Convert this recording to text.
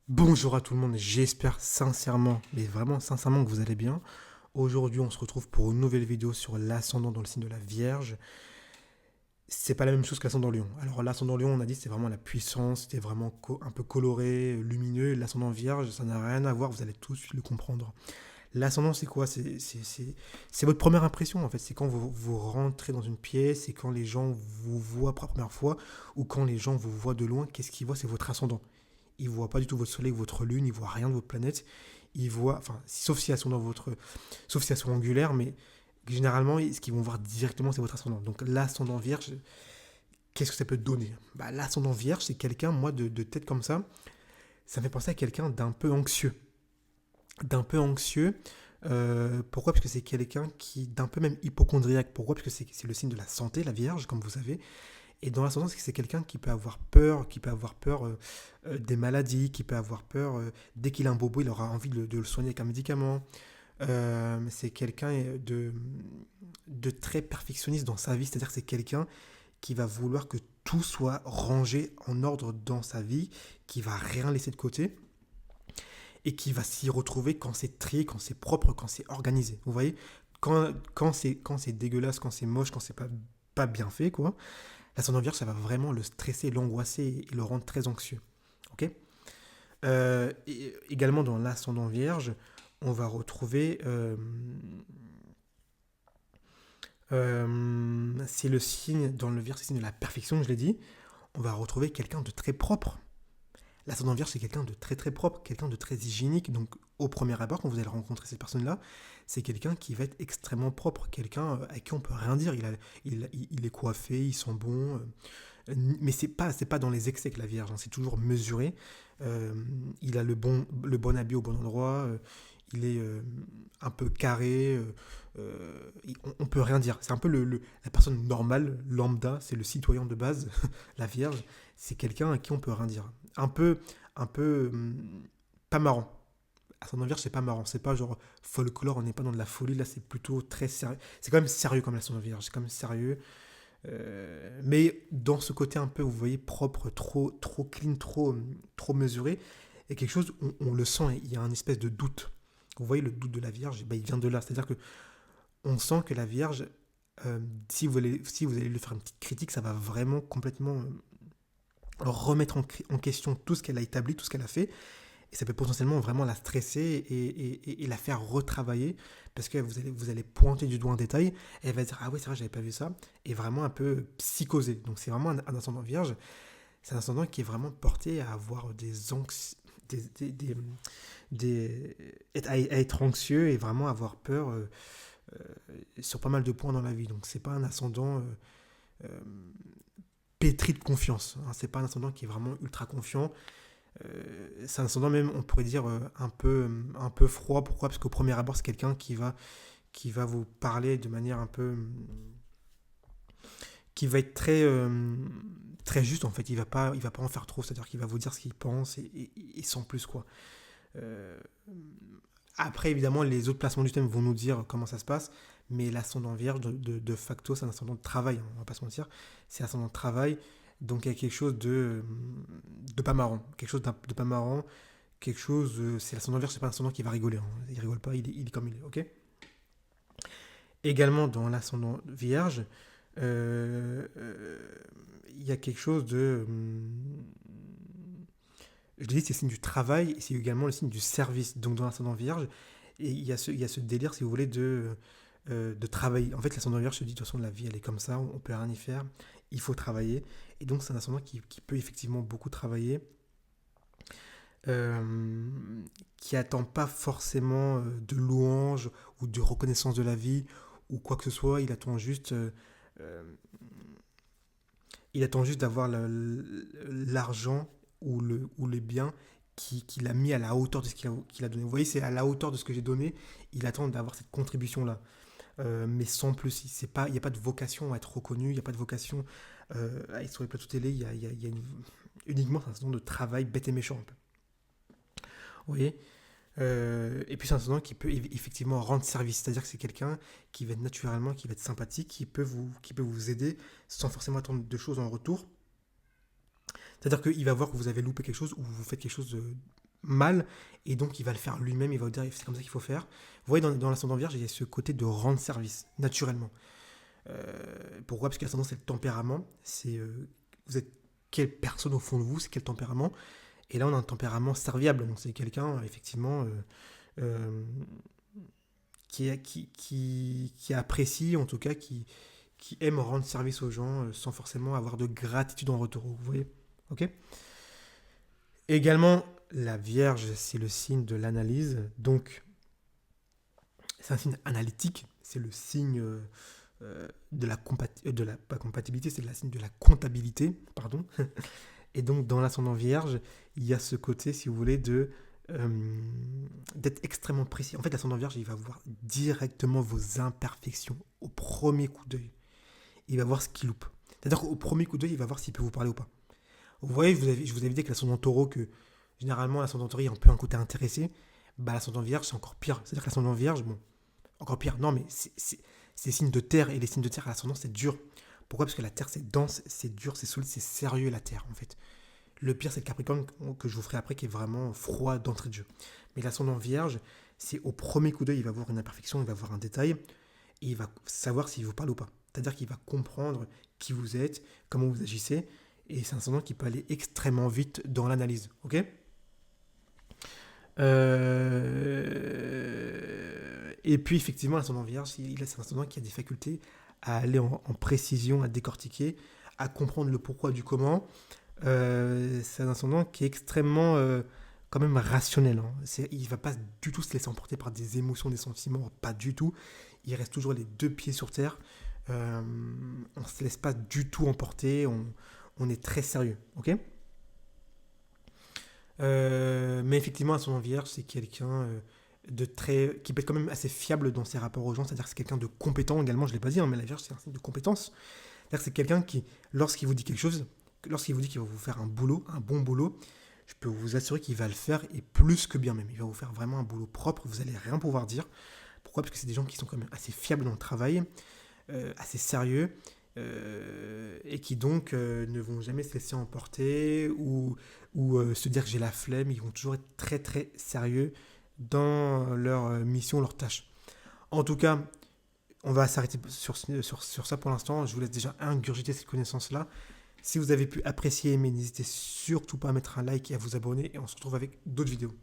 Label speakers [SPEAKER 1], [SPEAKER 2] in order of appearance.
[SPEAKER 1] Bonjour à tout le monde, j'espère sincèrement, mais vraiment sincèrement que vous allez bien. Aujourd'hui, on se retrouve pour une nouvelle vidéo sur l'ascendant dans le signe de la Vierge. C'est pas la même chose que l'ascendant Lion. Alors l'ascendant Lion, on a dit c'est vraiment la puissance, c'était vraiment un peu coloré, lumineux. L'ascendant Vierge, ça n'a rien à voir, vous allez tout de suite le comprendre. L'ascendant, c'est quoi? C'est votre première impression en fait. C'est quand vous rentrez dans une pièce, c'est quand les gens vous voient pour la première fois, ou quand les gens vous voient de loin, qu'est-ce qu'ils voient? C'est votre ascendant. Ils ne voient pas du tout votre soleil, votre lune, ils ne voient rien de votre planète. Ils voient, enfin, sauf si elles sont dans votre, sauf si elles sont angulaires, mais généralement, ce qu'ils vont voir directement, c'est votre ascendant. Donc l'ascendant vierge, qu'est-ce que ça peut donner? L'ascendant vierge, c'est quelqu'un, moi, de tête comme ça me fait penser à quelqu'un d'un peu anxieux. D'un peu anxieux. Pourquoi? Parce que c'est quelqu'un qui, d'un peu même hypochondriaque. Pourquoi? Parce que c'est le signe de la santé, la vierge, comme vous savez. Et dans l'ascendant, c'est quelqu'un qui peut avoir peur des maladies, qui peut avoir peur, dès qu'il a un bobo, il aura envie de le soigner avec un médicament. C'est quelqu'un de très perfectionniste dans sa vie, c'est-à-dire que c'est quelqu'un qui va vouloir que tout soit rangé en ordre dans sa vie, qui va rien laisser de côté et qui va s'y retrouver quand c'est trié, quand c'est propre, quand c'est organisé. Vous voyez, quand c'est dégueulasse, quand c'est moche, quand c'est pas bien fait, quoi. L'ascendant vierge, ça va vraiment le stresser, l'angoisser et le rendre très anxieux. Ok. Et également dans l'ascendant vierge, on va retrouver, c'est le signe, dans le vierge, c'est le signe de la perfection, je l'ai dit, on va retrouver quelqu'un de très propre. L'ascendant vierge, c'est quelqu'un de très très propre, quelqu'un de très hygiénique. Donc, au premier abord, quand vous allez rencontrer cette personne-là, c'est quelqu'un qui va être extrêmement propre, quelqu'un à qui on peut rien dire. Il est coiffé, il sent bon. Mais c'est pas dans les excès que la Vierge, hein, c'est toujours mesuré. Il a le bon habit au bon endroit. Il est un peu carré. On peut rien dire. C'est un peu la personne normale, lambda, c'est le citoyen de base, la Vierge. C'est quelqu'un à qui on peut rien dire. Un peu, pas marrant. Ascendant Vierge, c'est pas marrant. C'est pas genre folklore, on n'est pas dans de la folie. Là, c'est plutôt très sérieux. C'est quand même sérieux comme l'Ascendant Vierge. C'est quand même sérieux. Mais dans ce côté un peu, vous voyez, propre, trop clean, trop mesuré, il y a quelque chose, on le sent, il y a un espèce de doute. Vous voyez, le doute de la Vierge, ben, il vient de là. C'est-à-dire que on sent que la Vierge, si vous allez lui faire une petite critique, ça va vraiment complètement remettre en question tout ce qu'elle a établi, tout ce qu'elle a fait. Et ça peut potentiellement vraiment la stresser et la faire retravailler parce que vous allez pointer du doigt un détail et elle va dire ah oui c'est vrai j'avais pas vu ça et vraiment un peu psychosé. Donc c'est vraiment un ascendant vierge, c'est un ascendant qui est vraiment porté à avoir des à être anxieux et vraiment avoir peur sur pas mal de points dans la vie. Donc c'est pas un ascendant euh, pétri de confiance, hein. C'est pas un ascendant qui est vraiment ultra confiant. C'est un ascendant même, on pourrait dire, un peu froid. Pourquoi? Parce qu'au premier abord, c'est quelqu'un qui va vous parler de manière un peu, qui va être très juste en fait. Il va pas en faire trop, c'est-à-dire qu'il va vous dire ce qu'il pense et sans plus quoi. Euh, Après, évidemment, les autres placements du thème vont nous dire comment ça se passe, mais l'ascendant vierge, de facto, c'est un ascendant de travail, hein, on va pas se mentir. C'est un ascendant de travail, donc il y a quelque chose de pas marrant. Quelque chose de pas marrant, quelque chose. C'est l'ascendant vierge, c'est pas un ascendant qui va rigoler, hein. Il rigole pas, il est comme il est, ok. Également, dans l'ascendant vierge, il y a quelque chose de. Je dis, c'est le signe du travail, et c'est également le signe du service. Donc, dans l'ascendant vierge, et il y a ce délire, si vous voulez, de travailler. En fait, l'ascendant vierge se dit, de toute façon, la vie, elle est comme ça, on peut rien y faire, il faut travailler. Et donc, c'est un ascendant qui peut effectivement beaucoup travailler, euh, qui attend pas forcément de louanges ou de reconnaissance de la vie ou quoi que ce soit. Euh, il attend juste d'avoir l'argent ou les biens qu'il a mis à la hauteur de ce qu'il a donné. Vous voyez, c'est à la hauteur de ce que j'ai donné. Il attend d'avoir cette contribution-là. Mais sans plus. Il n'y a pas de vocation à être reconnu, il n'y a pas de vocation à être sur les plateaux télé. Uniquement un certain nombre de travail bête et méchant un peu. Vous voyez. Et puis c'est un ascendant qui peut effectivement rendre service, c'est-à-dire que c'est quelqu'un qui va être naturellement, qui va être sympathique, qui peut vous aider sans forcément attendre de choses en retour. C'est-à-dire qu'il va voir que vous avez loupé quelque chose ou vous faites quelque chose mal, et donc il va le faire lui-même, il va vous dire c'est comme ça qu'il faut faire. Vous voyez, dans l'ascendant Vierge, il y a ce côté de rendre service, naturellement. Pourquoi? Parce que l'ascendant, c'est le tempérament, vous êtes quelle personne au fond de vous, c'est quel tempérament. Et là, on a un tempérament serviable, donc c'est quelqu'un, effectivement, euh, qui apprécie, en tout cas, qui aime rendre service aux gens sans forcément avoir de gratitude en retour. Vous voyez? Ok. Également, la Vierge, c'est le signe de l'analyse. Donc, c'est un signe analytique. C'est le signe pas compatibilité, c'est le signe de la comptabilité. Pardon. Et donc, dans l'ascendant Vierge, il y a ce côté, si vous voulez, d'être extrêmement précis. En fait, l'ascendant Vierge, il va voir directement vos imperfections au premier coup d'œil. Il va voir ce qu'il loupe. C'est-à-dire qu'au premier coup d'œil, il va voir s'il peut vous parler ou pas. Vous voyez, je vous avais dit que l'ascendant Taureau, que généralement l'ascendant Taureau, il y a un peu un côté intéressé. Bah, l'ascendant Vierge, c'est encore pire. C'est-à-dire que l'ascendant Vierge, bon, encore pire. Non, mais c'est signe de terre, et les signes de terre à l'ascendant, c'est dur. Pourquoi? Parce que la terre, c'est dense, c'est dur, c'est solide, c'est sérieux, la terre, en fait. Le pire, c'est le Capricorne que je vous ferai après, qui est vraiment froid d'entrée de jeu. Mais l'ascendant Vierge, c'est au premier coup d'œil, il va voir une imperfection, il va voir un détail, et il va savoir s'il vous parle ou pas. C'est-à-dire qu'il va comprendre qui vous êtes, comment vous agissez, et c'est un ascendant qui peut aller extrêmement vite dans l'analyse. Ok. Et puis effectivement, l'ascendant Vierge, c'est un ascendant qui a des facultés à aller en précision, à décortiquer, à comprendre le pourquoi du comment. C'est un ascendant qui est extrêmement quand même rationnel. Hein. Il ne va pas du tout se laisser emporter par des émotions, des sentiments, pas du tout. Il reste toujours les deux pieds sur terre. On ne se laisse pas du tout emporter. On est très sérieux. Ok. Mais effectivement, l'ascendant Vierge, c'est quelqu'un qui peut être quand même assez fiable dans ses rapports aux gens. C'est-à-dire que c'est quelqu'un de compétent également. Je ne l'ai pas dit, hein, mais la Vierge, c'est un signe de compétence. C'est-à-dire que c'est quelqu'un qui, lorsqu'il vous dit quelque chose, lorsqu'il vous dit qu'il va vous faire un boulot, un bon boulot, je peux vous assurer qu'il va le faire, et plus que bien même. Il va vous faire vraiment un boulot propre, vous n'allez rien pouvoir dire. Pourquoi? Parce que c'est des gens qui sont quand même assez fiables dans le travail, assez sérieux, et qui donc ne vont jamais se laisser emporter ou se dire que j'ai la flemme. Ils vont toujours être très très sérieux dans leur mission, leur tâche. En tout cas, on va s'arrêter sur ça pour l'instant. Je vous laisse déjà ingurgiter cette connaissance-là. Si vous avez pu apprécier, aimer, n'hésitez surtout pas à mettre un like et à vous abonner. Et on se retrouve avec d'autres vidéos.